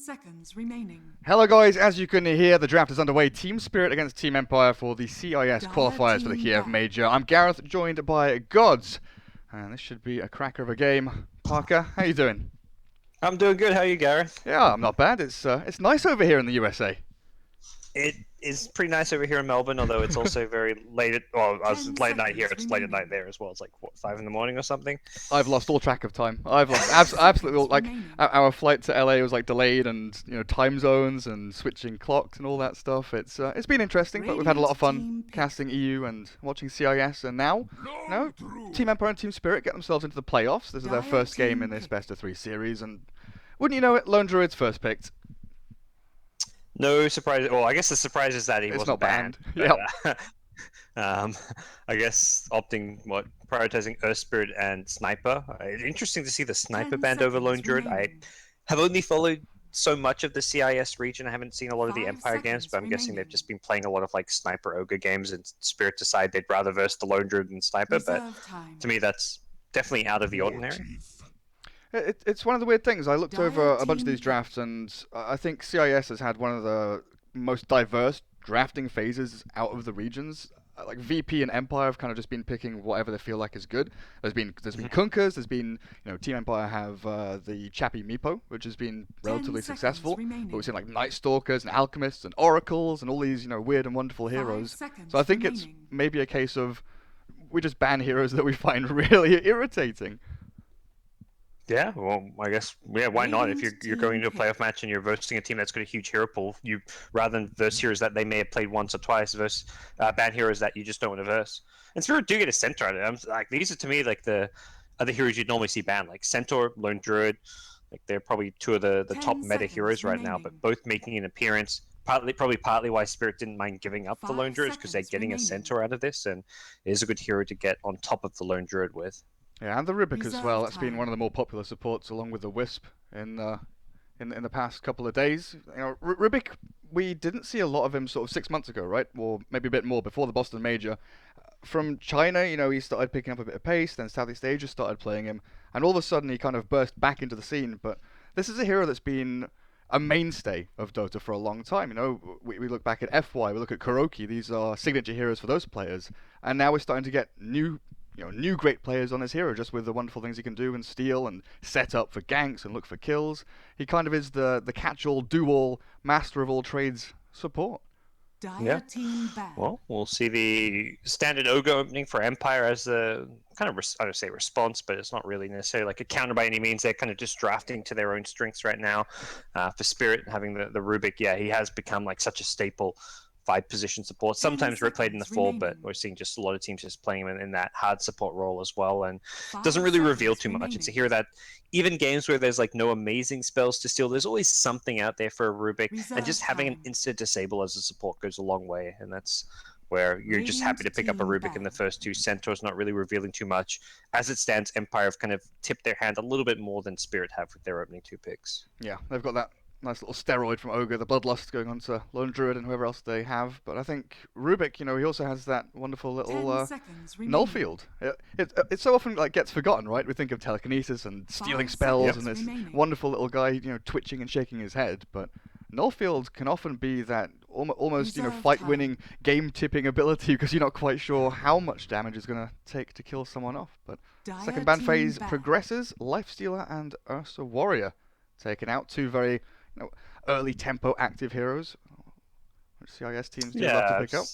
seconds remaining. Hello guys, as you can hear, the draft is underway. Team Spirit against Team Empire for the CIS qualifiers for the Kiev Major. I'm Gareth, joined by Gods, and this should be a cracker of a game. Parker, how you doing? I'm doing good. How are you, Gareth? Yeah, I'm not bad. It's nice over here in the USA. It is pretty nice over here in Melbourne, although it's also very late. Well, I was late at night here. It's late at night there as well. It's like what, 5 in the morning or something. I've lost all track of time. I've lost absolutely all, like our flight to LA was like delayed, and time zones and switching clocks and all that stuff. It's been interesting, but we've had a lot of fun casting EU and watching CIS, and now Team Empire and Team Spirit get themselves into the playoffs. This is their first game in this best of 3 series, and wouldn't you know it, Lone Druid's first picked. No surprise. Well, I guess the surprise is that he wasn't not banned. But, I guess prioritizing Earth Spirit and Sniper. Interesting to see the Sniper banned over Lone Druid. I have only followed so much of the CIS region. I haven't seen a lot of the Empire games, but I'm guessing they've just been playing a lot of like Sniper Ogre games, and Spirit decide they'd rather verse the Lone Druid than Sniper. But to me, that's definitely out of the ordinary. It's one of the weird things. I looked over a bunch of these drafts, and I think CIS has had one of the most diverse drafting phases out of the regions. Like VP and Empire have kind of just been picking whatever they feel like is good. There's been Kunkers. There's been Team Empire have the Chappie Meepo, which has been relatively successful. But we've seen like Night Stalkers and Alchemists and Oracles and all these weird and wonderful heroes. So I think it's maybe a case of we just ban heroes that we find really irritating. Yeah, well, I guess, why not? If you're going to a playoff match and you're versing a team that's got a huge hero pool, you rather than verse heroes that they may have played once or twice, verse ban heroes that you just don't want to verse. And Spirit do get a Centaur out of it. I'm like, these are to me like the other heroes you'd normally see banned, like Centaur, Lone Druid. Like they're probably two of the top meta heroes right now, but both making an appearance. Partly why Spirit didn't mind giving up the Lone Druids, because they're getting a Centaur out of this, and it is a good hero to get on top of the Lone Druid with. Yeah, and the Rubik as well. That's been one of the more popular supports, along with the Wisp in the past couple of days. Rubik, we didn't see a lot of him sort of 6 months ago, right? Or maybe a bit more before the Boston Major. From China, he started picking up a bit of pace. Then Southeast Asia started playing him, and all of a sudden he kind of burst back into the scene. But this is a hero that's been a mainstay of Dota for a long time. We look back at FY, we look at Kuroki. These are signature heroes for those players, and now we're starting to get new great players on his hero, just with the wonderful things he can do and steal and set up for ganks and look for kills. He kind of is the catch-all, do-all, master of all trades support. Yeah. Well, we'll see the standard Ogre opening for Empire as the kind of, I don't say response, but it's not really necessarily like a counter by any means. They're kind of just drafting to their own strengths right now. For Spirit, having the Rubik, he has become like such a staple 5-position support, sometimes replayed in the 4, but we're seeing just a lot of teams just playing him in that hard support role as well, and doesn't really reveal too much. It's a hero that even games where there's like no amazing spells to steal, there's always something out there for a Rubik, and just having an instant disable as a support goes a long way, and that's where you're just happy to pick up a Rubik in the first 2. Centaur's not really revealing too much. As it stands, Empire have kind of tipped their hand a little bit more than Spirit have with their opening 2 picks. Yeah, they've got that nice little steroid from Ogre, the Bloodlust, going on to Lone Druid and whoever else they have. But I think Rubik, he also has that wonderful little null field. It so often gets forgotten, right? We think of telekinesis and stealing spells and this wonderful little guy, twitching and shaking his head. But null field can often be that almost fight-winning, game-tipping ability, because you're not quite sure how much damage it's going to take to kill someone off. But second ban phase progresses. Lifestealer and Ursa Warrior taken out, 2 very early tempo active heroes, which CIS teams do love to pick up.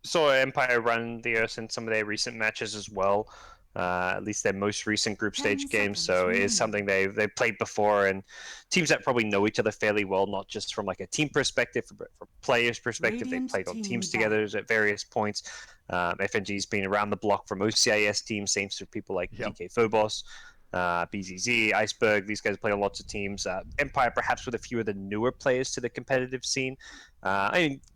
Saw Empire run the Earth in some of their recent matches as well, at least their most recent group stage games. So it is something they've played before, and teams that probably know each other fairly well, not just from like a team perspective, but from players' perspective. They played on teams together at various points. FNG's been around the block for most CIS teams, same for people like DK Phobos. BZZ, Iceberg, these guys play on lots of teams. Empire, perhaps with a few of the newer players to the competitive scene.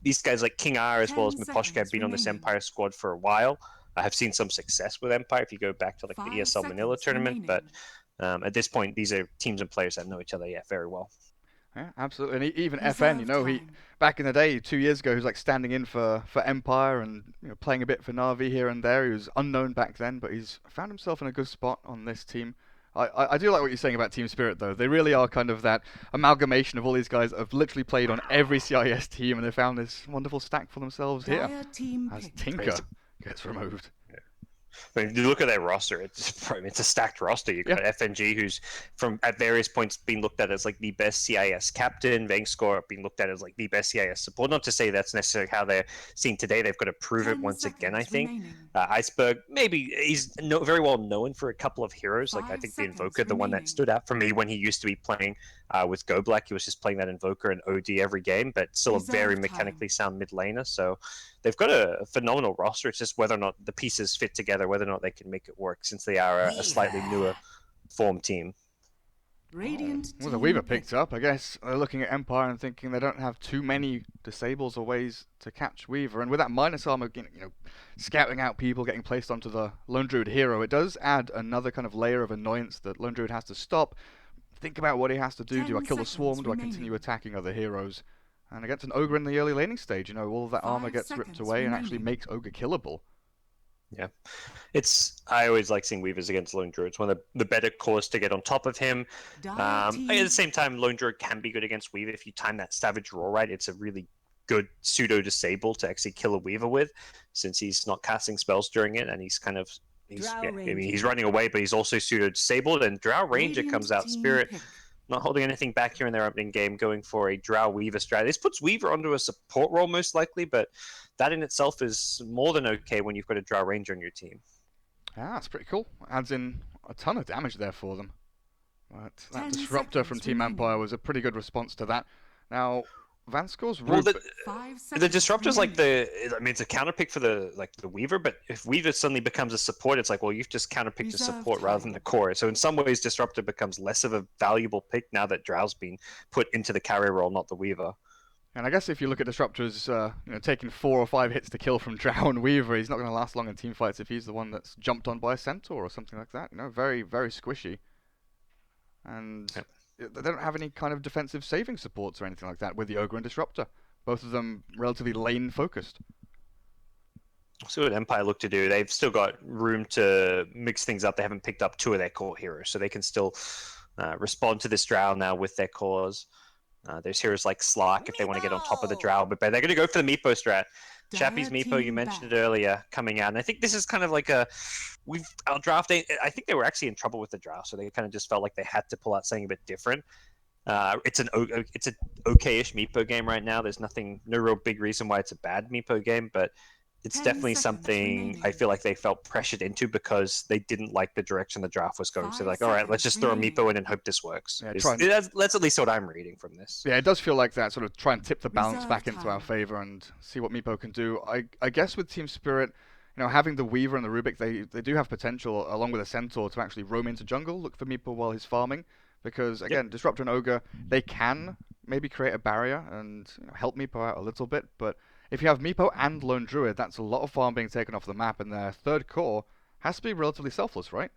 These guys like King R as well as Miposhka have been on this Empire squad for a while. I have seen some success with Empire if you go back to like the ESL Manila tournament, but at this point, these are teams and players that know each other very well. Yeah, absolutely. And even FN, he back in the day, 2 years ago, he was like standing in for Empire and playing a bit for Na'Vi here and there. He was unknown back then, but he's found himself in a good spot on this team. I do like what you're saying about Team Spirit, though. They really are kind of that amalgamation of all these guys that have literally played on every CIS team, and they found this wonderful stack for themselves here as Tinker gets removed. I mean, you look at their roster; it's a stacked roster. You've got FNG, who's at various points been looked at as like the best CIS captain. Vangscore being looked at as like the best CIS support. Not to say that's necessarily how they're seen today. They've got to prove it once again. I think Iceberg, maybe he's very well known for a couple of heroes. Like I think the Invoker, the one that stood out for me when he used to be playing with Go Black. He was just playing that Invoker and OD every game, but still a very mechanically sound mid laner. So they've got a phenomenal roster. It's just whether or not the pieces fit together, whether or not they can make it work, since they are a slightly newer form team. Well, the Weaver picked up. I guess they're looking at Empire and thinking they don't have too many disables or ways to catch Weaver. And with that minus armor, scouting out people, getting placed onto the Lone Druid hero, it does add another kind of layer of annoyance that Lone Druid has to stop. Think about what he has to do. Do I kill the swarm? Do I continue attacking other heroes? And against an Ogre in the early laning stage, all of that armor gets ripped away and actually makes Ogre killable. Yeah, I always like seeing Weavers against Lone Druid. It's one of the better cores to get on top of him. At the same time, Lone Druid can be good against Weaver if you time that Savage Roar right. It's a really good pseudo disable to actually kill a Weaver with, since he's not casting spells during it, and he's he's running away, but he's also pseudo disabled. And Drow Ranger comes out, Spirit. Not holding anything back here in their opening game, going for a Drow Weaver strategy. This puts Weaver onto a support role most likely, but that in itself is more than okay when you've got a Drow Ranger on your team. Yeah, that's pretty cool. Adds in a ton of damage there for them. But that Disruptor from Team Empire was a pretty good response to that. Now, Vanscore's the Disruptor's it's a counter pick for the Weaver, but if Weaver suddenly becomes a support, it's like, well, you've just counter picked a support rather than the core. So in some ways, Disruptor becomes less of a valuable pick now that Drow's been put into the carry role, not the Weaver. And I guess if you look at Disruptor's, taking 4 or 5 hits to kill from Drow and Weaver, he's not going to last long in team fights if he's the one that's jumped on by a Centaur or something like that. Very, very squishy. And they don't have any kind of defensive saving supports or anything like that with the Ogre and Disruptor. Both of them relatively lane focused. So what Empire look to do, they've still got room to mix things up. They haven't picked up 2 of their core heroes, so they can still respond to this Drow now with their cores. There's heroes like Slark if they want to get on top of the Drow, but they're going to go for the Meepo strat. Chappie's Meepo, you mentioned it earlier, coming out. And I think this is kind of like our draft, I think they were actually in trouble with the draft, so they kind of just felt like they had to pull out something a bit different. It's an okay-ish Meepo game right now. There's no real big reason why it's a bad Meepo game, but it's definitely something I feel like they felt pressured into because they didn't like the direction the draft was going. So they're like, all right, let's just throw a Meepo in and hope this works. Yeah, that's at least what I'm reading from this. Yeah, it does feel like that, sort of try and tip the balance back into our favor and see what Meepo can do. I guess with Team Spirit, having the Weaver and the Rubik, they do have potential, along with a Centaur, to actually roam into jungle, look for Meepo while he's farming. Because, again, Disruptor and Ogre, they can maybe create a barrier and help Meepo out a little bit, but if you have Meepo and Lone Druid, that's a lot of farm being taken off the map, and their third core has to be relatively selfless, right?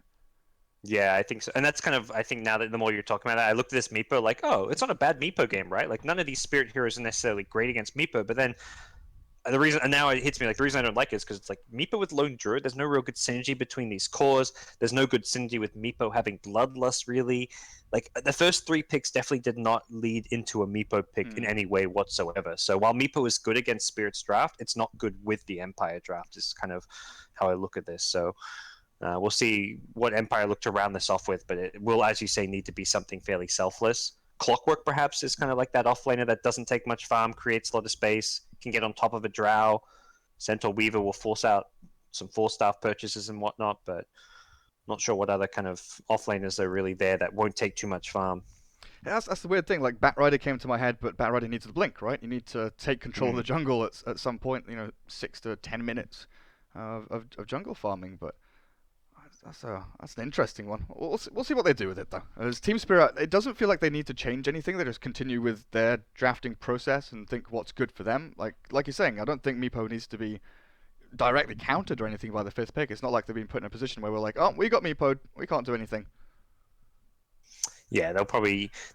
Yeah, I think so. And that's kind of, I think now that the more you're talking about that, I looked at this Meepo like, oh, it's not a bad Meepo game, right? Like, none of these Spirit heroes are necessarily great against Meepo, but then the reason, and now it hits me, like, the reason I don't like it is because it's like Meepo with Lone Druid, there's no real good synergy between these cores. There's no good synergy with Meepo having Bloodlust, really. Like, the first 3 picks definitely did not lead into a Meepo pick in any way whatsoever. So while Meepo is good against Spirit's draft, it's not good with the Empire draft, is kind of how I look at this. So we'll see what Empire look to round this off with, but it will, as you say, need to be something fairly selfless. Clockwork, perhaps, is kind of like that offlaner that doesn't take much farm, creates a lot of space, can get on top of a Drow. Centaur Weaver will force out some 4-staff purchases and whatnot, but not sure what other kind of offlaners are really there that won't take too much farm. Yeah, that's the weird thing. Like, Batrider came to my head, but Batrider needs to blink, right? You need to take control of the jungle at some point, 6 to 10 minutes of jungle farming, but that's an interesting one. We'll see what they do with it, though. As Team Spirit, it doesn't feel like they need to change anything. They just continue with their drafting process and think what's good for them. Like you're saying, I don't think Meepo needs to be directly countered or anything by the 5th pick. It's not like they've been put in a position where we're like, oh, we got Meepo'd, we can't do anything. Yeah,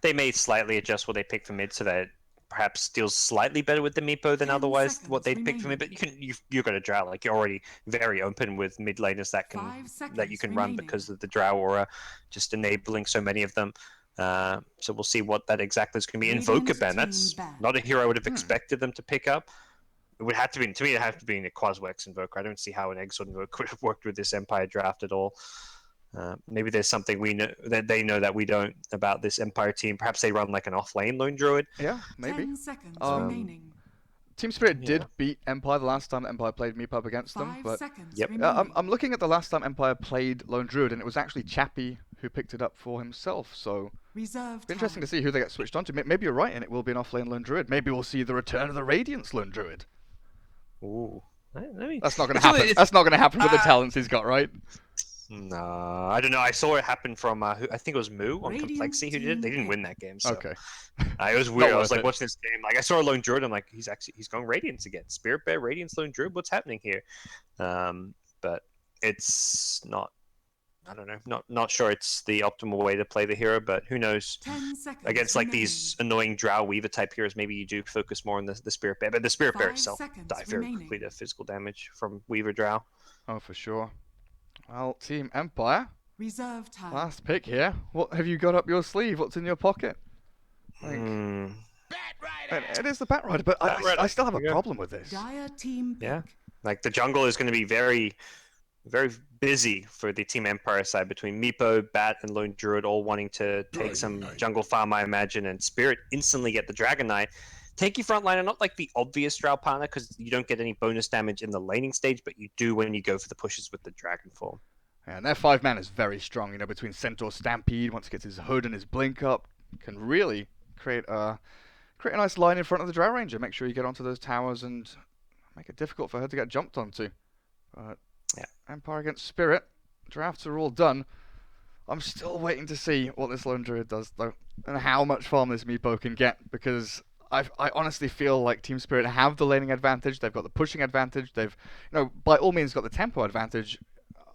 they may slightly adjust what they pick for mid so that perhaps deals slightly better with the Meepo than 10 otherwise what seconds they'd pick from it. remaining. But you've got a drow, like you're already very open with mid laners that 5 you seconds can run remaining. because of the drow aura, just enabling so many of them. So we'll see what that exactly is going to be. Invoker ban, that's not a hero I would have expected them to pick up. It would have to be, to me, it have to be in a Quaswex Invoker. I don't see how an Exort Invoker would have worked with this Empire draft at all. Maybe there's something we know that they know that we don't about this Empire team. Perhaps they run like an off-lane Lone Druid. Yeah, maybe. 10 seconds remaining. Team Spirit did beat Empire the last time Empire played Meepo against them, 5 but seconds Yep. remaining. I'm looking at the last time Empire played Lone Druid, and it was actually Chappie who picked it up for himself. So Reserve it's interesting to see who they get switched onto. Maybe you're right, and it will be an off-lane Lone Druid. Maybe we'll see the return of the Radiance Lone Druid. Ooh. That's not going to happen. That's not going to happen with the talents he's got, right? No, I don't know. I saw it happen from I think it was Moo on Radiant Complexity who did it. They didn't win that game. So. Okay. It was weird. I was worth like it. watching this game. Like I saw a Lone Druid. I'm like, he's going Radiance again. Spirit Bear, Radiance, Lone Druid. What's happening here? But it's not. I don't know. Not sure it's the optimal way to play the hero. But who knows? 10 seconds Against like remaining. these annoying Drow Weaver type heroes, maybe you do focus more on the Spirit Bear. But the Spirit Bear 5 itself seconds dies very remaining. quickly to physical damage from Weaver Drow. Oh, for sure. Well, Team Empire, Reserve time. last pick here. What have you got up your sleeve? What's in your pocket? Like, it is the Bat Rider, but I still have a problem with this. Dire team pick. Yeah. Like the jungle is going to be very, very busy for the Team Empire side between Meepo, Bat, and Lone Druid all wanting to take some jungle farm, I imagine, and Spirit instantly get the Dragon Knight. Take your frontliner, not like the obvious Drow partner, because you don't get any bonus damage in the laning stage, but you do when you go for the pushes with the Dragon form. And their 5-man is very strong, between Centaur Stampede, once he gets his hood and his blink up, can really create a nice line in front of the Drow Ranger. Make sure you get onto those towers and make it difficult for her to get jumped onto. But yeah. Empire against Spirit, drafts are all done. I'm still waiting to see what this Lone Druid does, though, and how much farm this Meepo can get, because I honestly feel like Team Spirit have the laning advantage, they've got the pushing advantage, they've, by all means got the tempo advantage,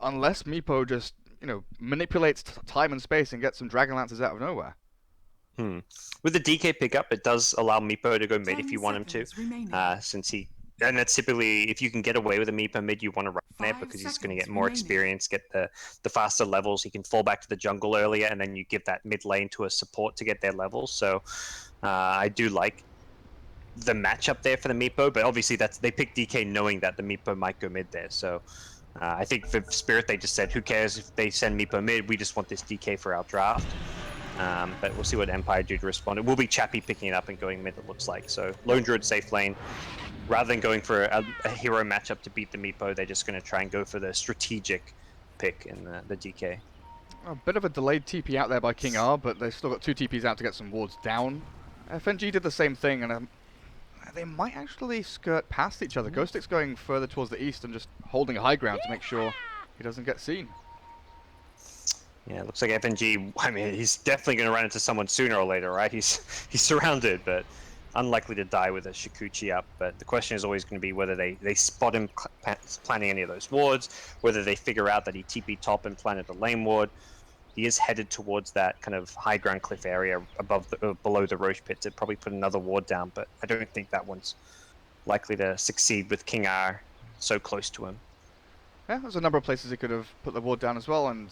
unless Meepo just, manipulates time and space and gets some Dragon Lancers out of nowhere. With the DK pickup, it does allow Meepo to go mid 10 if you want him to, remaining. since and that's typically, if you can get away with a Meepo mid, you want to run there 5 because he's going to get seconds more remaining. experience, get the faster levels. He can fall back to the jungle earlier, and then you give that mid lane to a support to get their levels. So I do like the matchup there for the Meepo, but obviously they picked DK knowing that the Meepo might go mid there. So I think for Spirit, they just said, who cares if they send Meepo mid? We just want this DK for our draft. But we'll see what Empire do to respond. It will be Chappie picking it up and going mid, it looks like. So Lone Druid safe lane. Rather than going for a hero matchup to beat the Meepo, they're just going to try and go for the strategic pick in the DK. A bit of a delayed TP out there by King R, but they've still got 2 TPs out to get some wards down. FNG did the same thing, and they might actually skirt past each other. Ghostic's going further towards the east and just holding a high ground to make sure he doesn't get seen. Yeah, it looks like FNG, I mean, he's definitely going to run into someone sooner or later, right? He's surrounded, but unlikely to die with a Shikuchi up. But the question is always going to be whether they spot him planning any of those wards, whether they figure out that he TP top and planted a lane ward. He is headed towards that kind of high ground cliff area below the Roche pit to probably put another ward down, but I don't think that one's likely to succeed with King R so close to him. Yeah, there's a number of places he could have put the ward down as well, and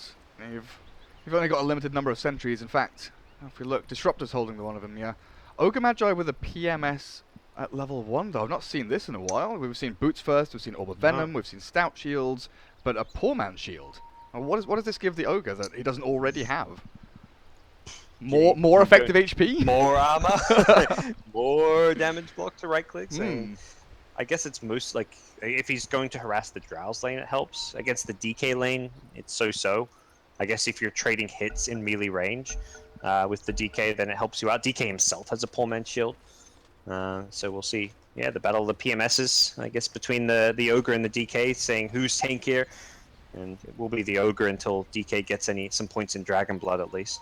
you've only got a limited number of sentries. In fact, if we look, Disruptor's holding the one of them, yeah. Ogre Magi with a PMS at level 1, though. I've not seen this in a while. We've seen Boots first, we've seen Orb of Venom, we've seen Stout Shields, but a Poor Man's Shield. Now, what does this give the Ogre that he doesn't already have? More effective HP? More armor? More damage block to right clicks? I guess it's most like, if he's going to harass the Drow's lane, it helps. Against the DK lane, it's so-so. I guess if you're trading hits in melee range with the DK, then it helps you out. DK himself has a Poor Man's Shield. So we'll see. Yeah, the battle of the PMSs, I guess, between the Ogre and the DK, saying who's tankier. And it will be the Ogre until DK gets some points in Dragon Blood, at least.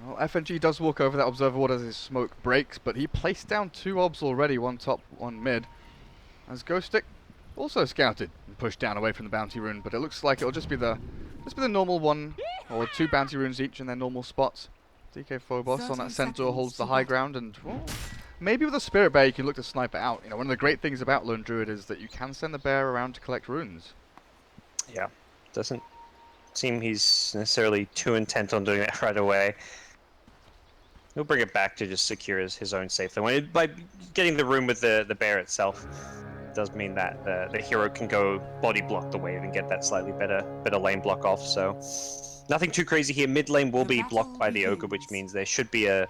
Well, FNG does walk over that Observer Ward as his smoke breaks, but he placed down 2 obs already, 1 top, 1 mid. As Ghostic also scouted and pushed down away from the Bounty Rune, but it looks like it'll just be the normal 1 or 2 Bounty Runes each in their normal spots. DK Phobos on that Centaur holds the high ground, and maybe with a Spirit Bear you can look to snipe it out. You know, one of the great things about Lone Druid is that you can send the bear around to collect runes. Yeah, doesn't seem he's necessarily too intent on doing that right away. He'll bring it back to just secure his own safe lane. By getting the room with the bear itself, does mean that the hero can go body block the wave and get that slightly better lane block off. So nothing too crazy here. Mid lane will be blocked by the ogre, which means there should be a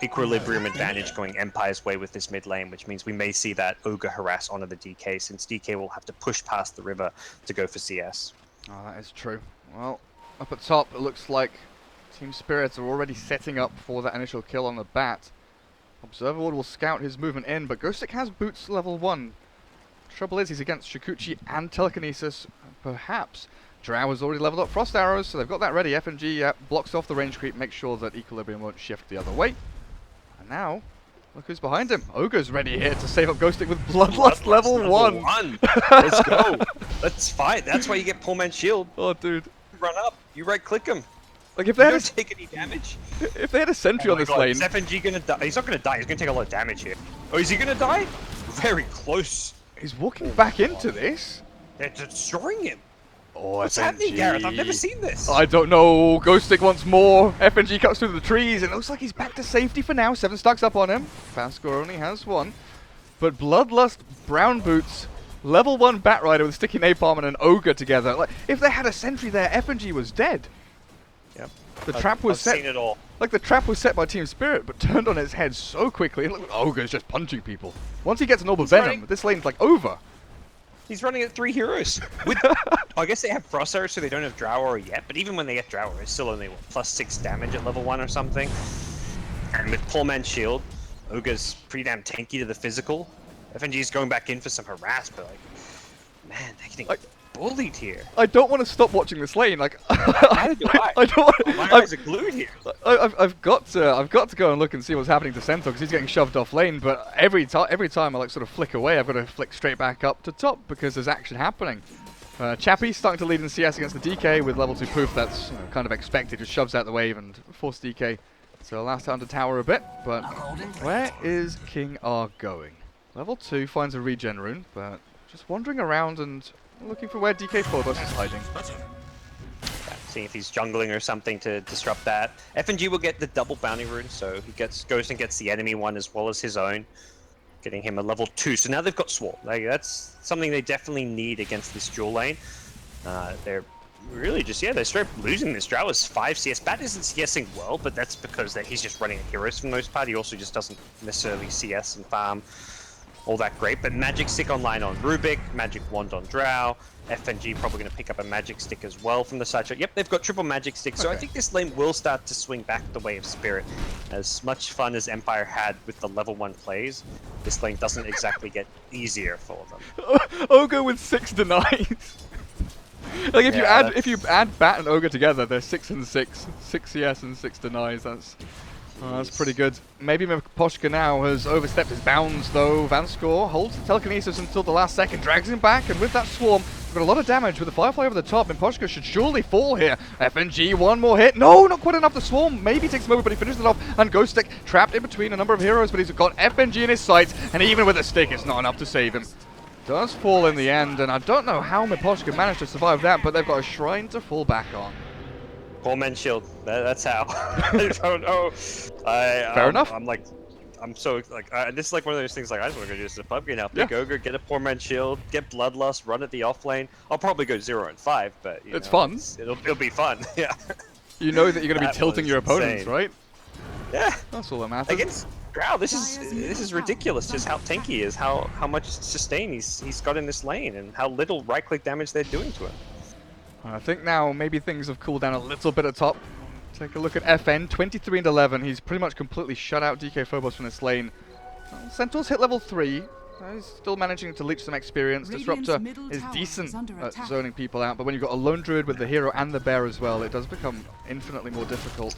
equilibrium advantage going Empire's way with this mid lane, which means we may see that ogre harass onto the DK, since DK will have to push past the river to go for CS. Oh, that is true. Well, up at top, it looks like Team Spirits are already setting up for that initial kill on the bat. Observerlord will scout his movement in, but Ghostic has boots level 1. Trouble is, he's against Shikuchi and Telekinesis. Perhaps Drow has already leveled up Frost Arrows, so they've got that ready. FNG blocks off the range creep, makes sure that Equilibrium won't shift the other way. And now, look who's behind him. Ogre's ready here to save up Ghostic with Bloodlust level 1. Let's go. Let's fight. That's why you get Poor Man's Shield. Oh, dude. Run up. You right click him. Like, if they You had don't take any damage. if they had a sentry on this lane... Is FNG gonna die? He's not gonna die. He's gonna take a lot of damage here. Oh, is he gonna die? Very close. He's walking back into this. They're destroying him. Oh, What's FNG. happening, Gareth? I've never seen this. I don't know. Ghostic wants more. FNG cuts through the trees. It looks like he's back to safety for now. 7 stacks up on him. Fastcore only has 1. But Bloodlust, Brown Boots, level 1 Bat Rider with Sticky Napalm and an Ogre together. Like, if they had a sentry there, FNG was dead. Yep. The trap was set. I've seen it all. Like, the trap was set by Team Spirit, but turned on its head so quickly. And look, Ogre's just punching people. Once he gets an Orb of Venom, this lane's like over. He's running at 3 heroes. With, I guess they have Frost Arrow, so they don't have Drow Aura yet. But even when they get Drow Aura, it's still only what, +6 damage at level 1 or something. And with Poor Man's Shield, Ogre's pretty damn tanky to the physical. FNG's going back in for some harass, but like, man, they're getting bullied here. I don't want to stop watching this lane. Like, Neither do I. I don't want. My eyes are glued here. I've got to go and look and see what's happening to Centaur because he's getting shoved off lane. But every time I like sort of flick away, I've got to flick straight back up to top because there's action happening. Chappie's starting to lead in CS against the DK with level 2 poof. That's kind of expected. Just shoves out the wave and forces DK to last out to tower a bit. But where is King R going? Level 2 finds a regen rune, but just wandering around and looking for where DK Phobos is hiding. Seeing if he's jungling or something to disrupt that. FNG will get the double bounty rune, so he goes and gets the enemy one as well as his own, getting him a level 2. So now they've got Swarm. Like, that's something they definitely need against this dual lane. They're really just, they're straight up losing this. Drow is 5 CS. Bat isn't CSing well, but that's because he's just running heroes for the most part. He also just doesn't necessarily CS and farm all that great, but Magic Stick online on Rubik, Magic Wand on Drow, FNG probably going to pick up a Magic Stick as well from the side shot. Yep, they've got triple Magic Stick, so I think this lane will start to swing back the way of Spirit. As much fun as Empire had with the level 1 plays, this lane doesn't exactly get easier for them. Ogre with 6 denies. Like if you add Bat and Ogre together, they're 6 and 6, 6 CS and 6 denies. That's pretty good. Maybe Miposhka now has overstepped his bounds, though. Vanskor holds the telekinesis until the last second, drags him back, and with that swarm, we've got a lot of damage with the Firefly over the top. Miposhka should surely fall here. FNG, one more hit. No, not quite enough to swarm. Maybe takes him over, but he finishes it off. And Ghost Stick trapped in between a number of heroes, but he's got FNG in his sights, and even with a stick, it's not enough to save him. Does fall in the end, and I don't know how Miposhka managed to survive that, but they've got a shrine to fall back on. Poor Man's Shield. That's how. I don't know. Fair enough. I'm so this is like one of those things. Like, I just want to go do this in a pub game now. Pick Ogre, get a Poor Man's Shield, get Bloodlust, run at the off lane. I'll probably go 0 and 5, but it's fun. It'll be fun. Yeah. You know that you're going to be tilting your opponents, right? Yeah. That's all that matters. Against Drow, this is ridiculous. Just how tanky he is, how much sustain he's got in this lane, and how little right-click damage they're doing to him. I think now maybe things have cooled down a little bit at top. Take a look at FN, 23 and 11. He's pretty much completely shut out DK Phobos from this lane. Centaur's hit level 3. He's still managing to leech some experience. Disruptor is decent at zoning people out, but when you've got a Lone Druid with the hero and the bear as well, it does become infinitely more difficult.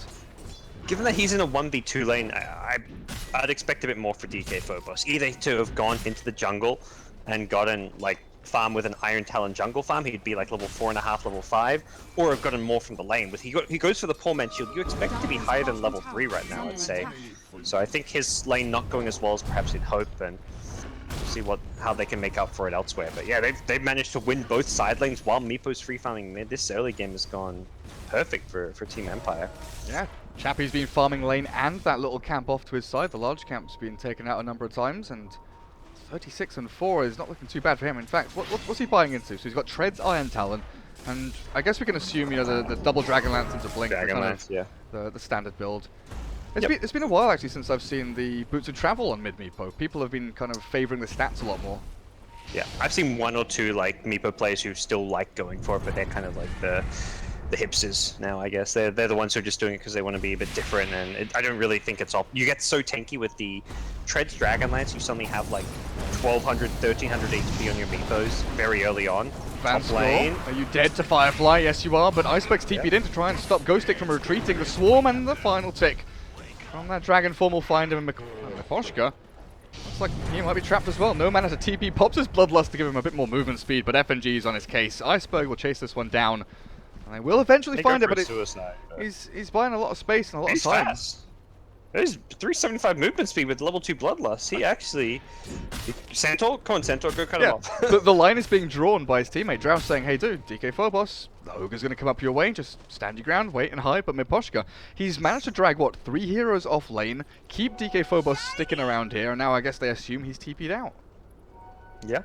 Given that he's in a 1v2 lane, I'd expect a bit more for DK Phobos. Either to have gone into the jungle and gotten like farm with an Iron Talon jungle farm, he'd be like level 4.5, level 5, or have gotten more from the lane. With he goes for the Poor Man Shield, you expect it to be higher than level 3 right now, I'd say. So I think his lane not going as well as perhaps he'd hope, and see how they can make up for it elsewhere. But yeah, they've managed to win both side lanes while Meepo's free farming mid. This early game has gone perfect for Team Empire. Yeah, Chappie's been farming lane and that little camp off to his side. The large camp's been taken out a number of times, and 36 and 4 is not looking too bad for him. In fact, what's he buying into? So he's got Tread's Iron Talon, and I guess we can assume, you know, the double Dragonlance into Blink, Yeah. the standard build. It's been a while actually since I've seen the Boots of Travel on mid Meepo. People have been kind of favouring the stats a lot more. Yeah, I've seen 1 or 2 like Meepo players who still like going for it, but they're kind of like the hipsters now, I guess. They're the ones who are just doing it because they want to be a bit different, and I don't really think it's all. You get so tanky with the Treads Dragonlance, you suddenly have like 1200, 1300 HP on your Meepos very early on. Top lane. Are you dead to Firefly? Yes, you are, but Iceberg's TP'd in to try and stop Ghostic from retreating. The Swarm and the final tick from that Dragon form will find him, and Miposhka. Looks like he might be trapped as well. No mana to TP. Pops his Bloodlust to give him a bit more movement speed, but FNG is on his case. Iceberg will chase this one down, and they will eventually find it, but he's buying a lot of space and a lot of time. Fast. There's 375 movement speed with level 2 Bloodlust. He actually... Centaur? Come on, Centaur, go cut him off. the line is being drawn by his teammate. Drow saying, hey dude, DK Phobos, the Ogre's going to come up your way, just stand your ground, wait and hide. But Miposhka, he's managed to drag, what, 3 heroes off lane, keep DK Phobos sticking around here, and now I guess they assume he's TP'd out. Yeah.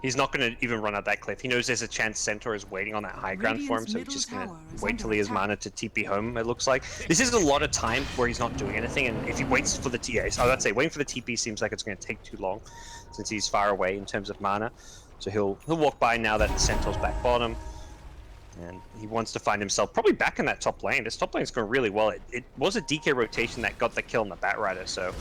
He's not going to even run out that cliff. He knows there's a chance Centaur is waiting on that high ground for him, so he's just going to wait till he has mana to TP home, it looks like. This is a lot of time where he's not doing anything, and if he waits for the waiting for the TP seems like it's going to take too long, since he's far away in terms of mana. So he'll walk by now that Centaur's back bottom, and he wants to find himself probably back in that top lane. This top lane's going really well. It was a DK rotation that got the kill on the Batrider, so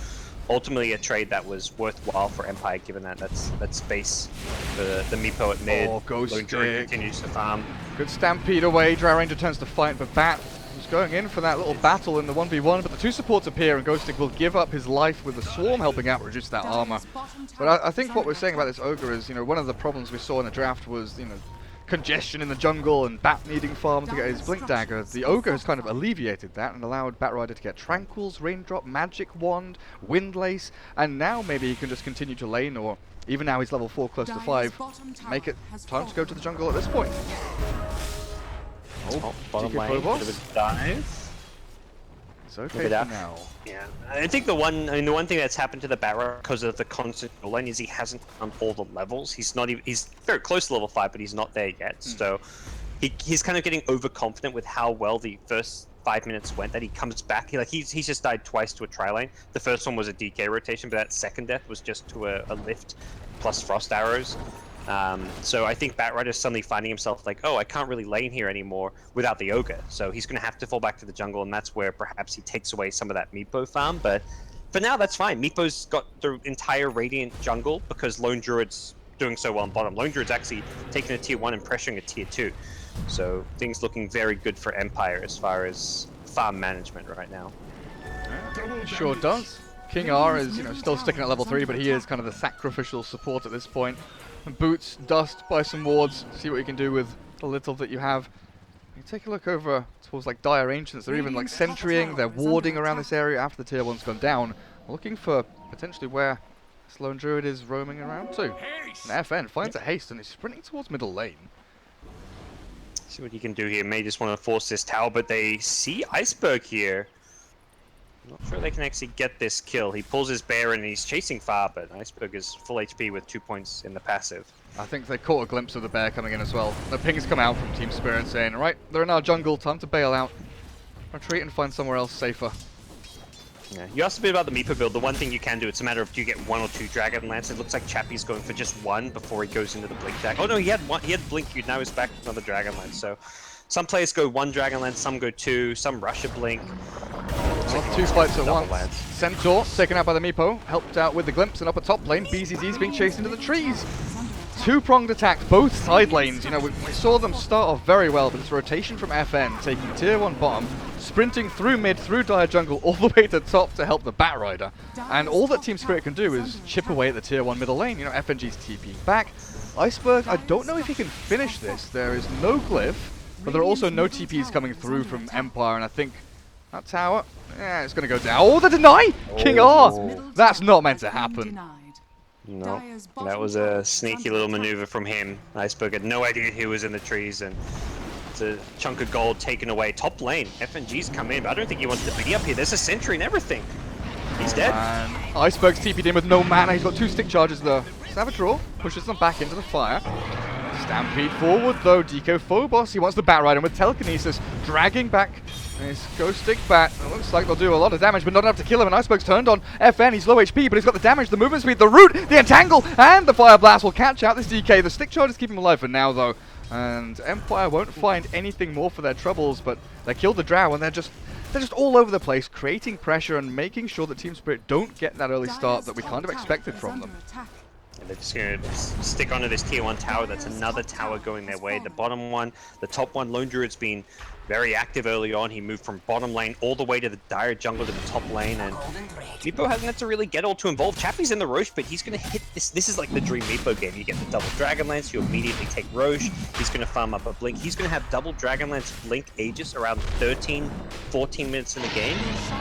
ultimately a trade that was worthwhile for Empire, given that that space for the Meepo at mid. Oh, Ghostic continues to farm. Good stampede away. Drow Ranger turns to fight, but Bat was going in for that little battle in the 1v1, but the 2 supports appear, and Ghostic will give up his life with the Swarm helping out reduce that armor. But I think what we're saying about this Ogre is, you know, one of the problems we saw in the draft was, you know, congestion in the jungle and Bat needing farm to get his Blink Dagger. The Ogre has kind of alleviated that and allowed Batrider to get Tranquils, Raindrop, Magic Wand, Windlace, and now maybe he can just continue to lane, or even now he's level 4 close to 5, make it time to go to the jungle at this point. Oh, bottom lane, bit of a dive. It's okay for now. Yeah, I think the one thing that's happened to the Batrider because of the constant lane is he hasn't done all the levels. He's not even, he's very close to level 5, but he's not there yet. So he's kind of getting overconfident with how well the first 5 minutes went, that he comes back. He's just died twice to a tri-lane. The first one was a DK rotation, but that second death was just to a lift plus frost arrows. So I think Batrider's suddenly finding himself like, oh, I can't really lane here anymore without the Ogre. So he's going to have to fall back to the jungle, and that's where perhaps he takes away some of that Meepo farm. But for now, that's fine. Meepo's got the entire Radiant jungle because Lone Druid's doing so well on bottom. Lone Druid's actually taking a tier 1 and pressuring a tier 2. So things looking very good for Empire as far as farm management right now. Sure does. King R is, you know, still sticking at level 3, but he is kind of the sacrificial support at this point. And Boots, Dust, buy some wards, see what you can do with the little that you have. You take a look over towards like Dire Ancients, they're even like sentrying, they're warding around this area after the tier 1's gone down, looking for potentially where Lone Druid is roaming around to. And FN finds a haste and is sprinting towards middle lane. See what you can do here. May just want to force this tower, but they see Iceberg here. I'm not sure they can actually get this kill. He pulls his bear and he's chasing far, but Iceberg is full HP with 2 points in the passive. I think they caught a glimpse of the bear coming in as well. The pings come out from Team Spirit saying, right, they're in our jungle, time to bail out. Retreat and find somewhere else safer. Yeah. You asked a bit about the Meepo build. The one thing you can do, it's a matter of do you get 1 or 2 Dragon Lance. It looks like Chappie's going for just 1 before he goes into the Blink Jack. Oh no, he had Blink, now he's back with another Dragon Lance. So some players go 1 Dragon Lance, some go 2, some rush a Blink. Well, 2 fights at once. Centaur, taken out by the Meepo, helped out with the glimpse, and up a top lane, BZZ's being chased into the trees. 2-pronged attacks, both side lanes. You know, we saw them start off very well, but it's rotation from FN, taking tier 1 bottom, sprinting through mid, through Dire jungle, all the way to top to help the Batrider. And all that Team Spirit can do is chip away at the tier 1 middle lane. You know, FNG's TPing back. Iceberg, I don't know if he can finish this. There is no glyph, but there are also no TPs coming through from Empire, and I think that tower, yeah, it's going to go down. Oh, the deny! King R! That's not meant to happen. No, that was a sneaky little maneuver from him. Iceberg had no idea he was in the trees, and it's a chunk of gold taken away. Top lane, FNG's come in, but I don't think he wants to be up here. There's a sentry and everything. He's dead. And Iceberg's TP'd in with no mana. He's got 2 stick charges though. Savage Roar pushes them back into the fire. Stampede forward though. DK Phobos, he wants the Bat Rider with Telekinesis, dragging back his Ghost Stick Bat. It looks like they'll do a lot of damage, but not enough to kill him. And Iceberg's turned on FN. He's low HP, but he's got the damage, the movement speed, the root, the entangle, and the Fire Blast will catch out this DK. The stick charge is keeping him alive for now though. And Empire won't find anything more for their troubles, but they killed the Drow, and they're just all over the place, creating pressure and making sure that Team Spirit don't get that early start that we kind of expected from them. And they're just going to stick onto this tier 1 tower. That's another tower going their way. The bottom one, the top one, Lone Druid's been very active early on. He moved from bottom lane all the way to the dire jungle to the top lane, and Meepo hasn't had to really get all too involved. Chappie's in the Roche, but he's going to hit this. This is like the dream Meepo game. You get the double Dragonlance, you immediately take Roche. He's going to farm up a Blink. He's going to have double Dragonlance Blink Aegis around 13, 14 minutes in the game,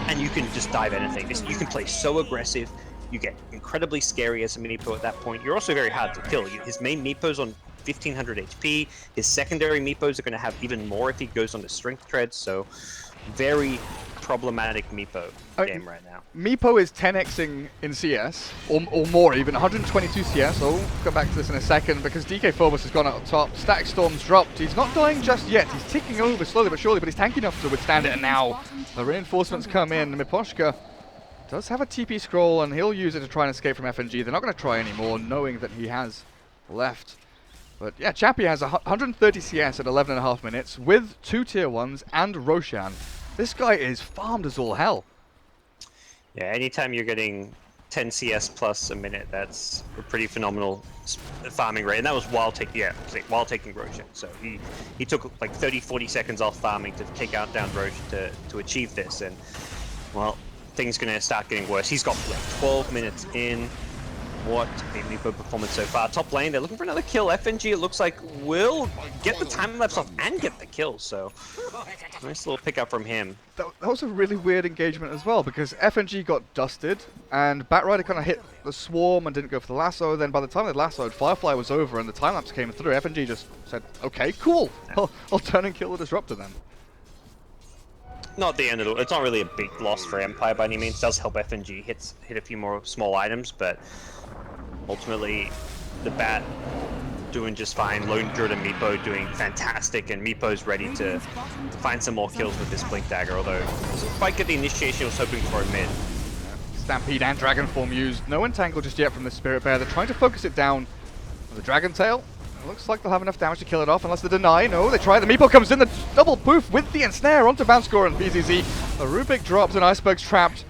and you can just dive anything. You can play so aggressive. You get incredibly scary as a Meepo at that point. You're also very hard to kill. His main Meepo's on 1500 HP. His secondary Meepos are going to have even more if he goes on the Strength Treads, so very problematic Meepo game right now. Meepo is 10xing in CS, or more even, 122 CS. I'll come back to this in a second because DK Phobos has gone out on top. Static Storm's dropped. He's not dying just yet. He's ticking over slowly but surely, but he's tanky enough to withstand it, and now the reinforcements come in. Miposhka does have a TP scroll, and he'll use it to try and escape from FNG. They're not going to try anymore, knowing that he has left. But yeah, Chappie has 130 CS at 11.5 minutes with 2 tier 1s and Roshan. This guy is farmed as all hell. Yeah, anytime you're getting 10 CS plus a minute, that's a pretty phenomenal farming rate. And that was while taking, while taking Roshan. So he took like 30-40 seconds off farming to take out down Roshan to achieve this. And well, things going to start getting worse. He's got like 12 minutes in. What a Meepo performance so far. Top lane, they're looking for another kill. FNG, it looks like, will get the time lapse off and get the kill. So nice little pickup from him. That was a really weird engagement as well, because FNG got dusted and Batrider kind of hit the swarm and didn't go for the lasso. Then by the time they lassoed, Firefly was over and the time lapse came through. FNG just said, okay, cool. I'll turn and kill the Disruptor then. Not the end of it. It's not really a big loss for Empire by any means. It does help FNG hit a few more small items, but ultimately the Bat doing just fine. Lone Druid and Meepo doing fantastic, and Meepo's ready to find some more kills with this Blink Dagger, although doesn't quite get the initiation he was hoping for in mid. Stampede and Dragon Form used. No entangle just yet from the Spirit Bear. They're trying to focus it down with the Dragon Tail. It looks like they'll have enough damage to kill it off, unless they deny. No, they try. The Meepo comes in, the double poof with the ensnare onto Bouncecore and BZZ. The Rubik drops and Iceberg's trapped.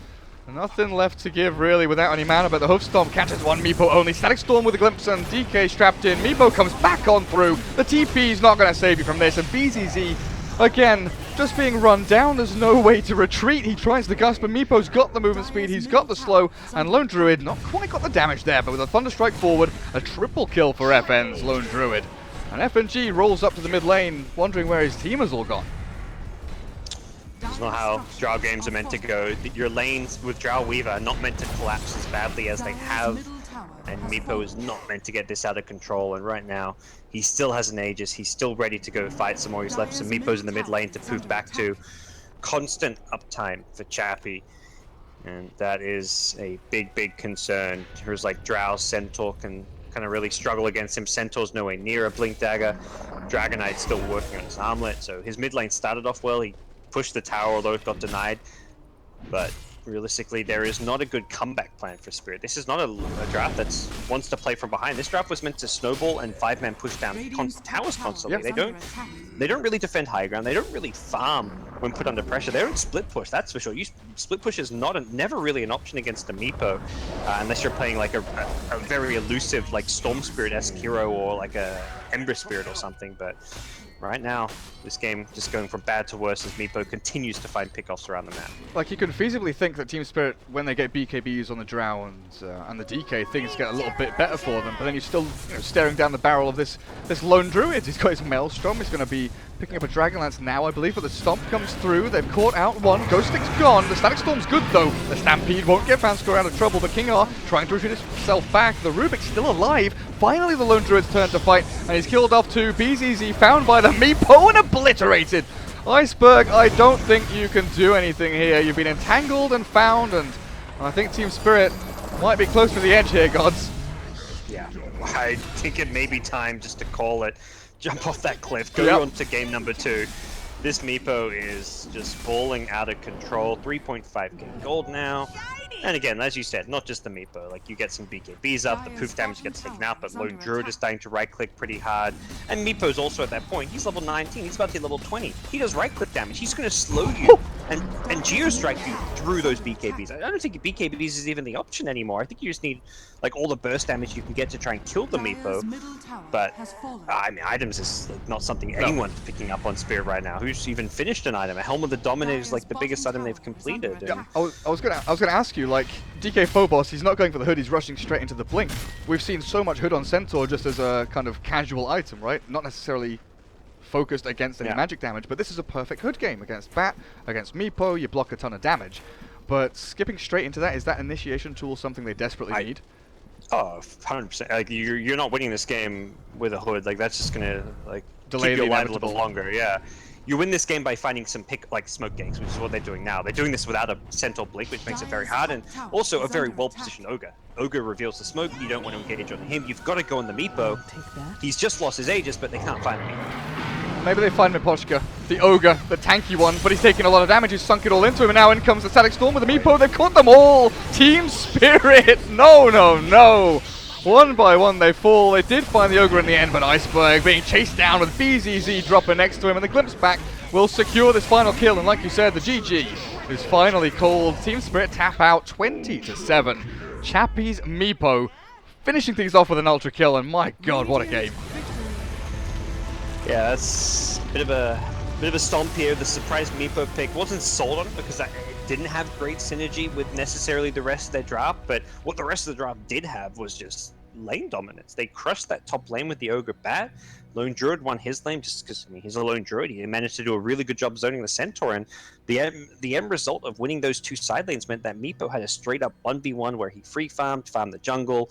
Nothing left to give really without any mana, but the Hoofstorm catches one Meepo only. Static Storm with a glimpse and DK strapped in. Meepo comes back on through. The TP's not going to save you from this, and BZZ, again, just being run down. There's no way to retreat. He tries the gust, but Meepo's got the movement speed, he's got the slow, and Lone Druid not quite got the damage there, but with a Thunderstrike forward, a triple kill for FN's Lone Druid. And FNG rolls up to the mid lane, wondering where his team has all gone. That's not how Drow games are meant to go. Your lanes with Drow Weaver are not meant to collapse as badly as they have, and Meepo is not meant to get this out of control, and right now he still has an Aegis, he's still ready to go fight some more. He's left some Meepos in the mid lane to poof back to. Constant uptime for Chappie, and that is a big concern. Here's like Drow, Centaur can kind of really struggle against him. Centaur's nowhere near a Blink Dagger. Dragonite's still working on his armlet, so his mid lane started off well. He pushed the tower, although it got denied. But realistically, there is not a good comeback plan for Spirit. This is not a draft that wants to play from behind. This draft was meant to snowball and 5-man push down towers constantly. Yep. They don't really defend high ground. They don't really farm when put under pressure. They don't split push, that's for sure. Split push is never really an option against a Meepo, unless you're playing like a very elusive like Storm Spirit-esque hero, or like a Ember Spirit or something, but right now, this game just going from bad to worse as Meepo continues to find pickoffs around the map. Like, you could feasibly think that Team Spirit, when they get BKBs on the Drow and the DK, things get a little bit better for them, but then you're still staring down the barrel of this lone druid. He's got his Maelstrom. He's going to be picking up a Dragonlance now, I believe, but the Stomp comes through. They've caught out one. Ghost Stick's gone. The Static Storm's good, though. The Stampede won't get Fanscore out of trouble, but King R trying to retreat himself back. The Rubik's still alive. Finally, the lone druid's turn to fight, and he's killed off two. BZZ found by the Meepo and obliterated. Iceberg, I don't think you can do anything here. You've been entangled and found, and I think Team Spirit might be close to the edge here, gods. Yeah, I think it may be time just to call it. Jump off that cliff, go on to game number 2. This Meepo is just falling out of control. 3.5k gold now. And again, as you said, not just the Meepo. Like, you get some BKBs up, the poof damage gets taken out, but Lone Druid is starting to right-click pretty hard. And Meepo's also at that point. He's level 19, he's about to hit level 20. He does right-click damage. He's going to slow you and Geostrike you through those BKBs. I don't think BKBs is even the option anymore. I think you just need, like, all the burst damage you can get to try and kill the Meepo. But, I mean, items is like, not something anyone's picking up on Spirit right now. Who's even finished an item? A Helm of the Dominator is like the biggest item they've completed. Yeah, I was gonna ask you, like, DK Phobos, he's not going for the hood, he's rushing straight into the blink. We've seen so much hood on Centaur just as a kind of casual item, right? Not necessarily focused against any magic damage, but this is a perfect hood game against Bat, against Meepo. You block a ton of damage, but skipping straight into that, is that initiation tool something they desperately need? Oh, 100%. Like, you're not winning this game with a hood. Like, that's just gonna like delay keep you alive a little longer. Yeah. You win this game by finding some smoke ganks, which is what they're doing now. They're doing this without a Centaur Blink, which makes it very hard, and also a very well-positioned Ogre. Ogre reveals the smoke, you don't want to engage on him, you've got to go on the Meepo. He's just lost his Aegis, but they can't find the Meepo. Maybe they find Miposhka, the Ogre, the tanky one, but he's taking a lot of damage, he's sunk it all into him, and now in comes the Static Storm with the Meepo. They've caught them all! Team Spirit! No, no, no! One by one they fall. They did find the Ogre in the end, but Iceberg being chased down with BZZ dropping next to him, and the Glimpse back will secure this final kill. And like you said, the GG is finally called. Team Spirit tap out 20-7. Chappie's Meepo finishing things off with an ultra kill, and my god, what a game. Yeah, that's a bit of a stomp here. The surprise Meepo pick wasn't sold on it because it didn't have great synergy with necessarily the rest of their draft, but what the rest of the draft did have was just lane dominance. They crushed that top lane with the Ogre Bat. Lone Druid won his lane just because, I mean, he's a Lone Druid. He managed to do a really good job zoning the Centaur, and the end result of winning those two side lanes meant that Meepo had a straight up 1v1 where he farmed the jungle,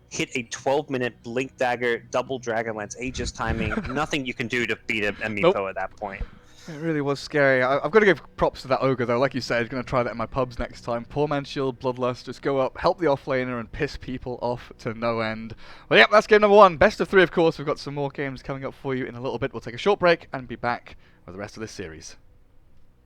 hit a 12-minute Blink Dagger, double Dragonlance, Aegis timing. Nothing you can do to beat a Meepo at that point. It really was scary. I've got to give props to that Ogre, though. Like you said, going to try that in my pubs next time. Poor man's shield, Bloodlust, just go up, help the offlaner, and piss people off to no end. Well, yep, that's game number 1. Best of 3, of course. We've got some more games coming up for you in a little bit. We'll take a short break and be back with the rest of this series.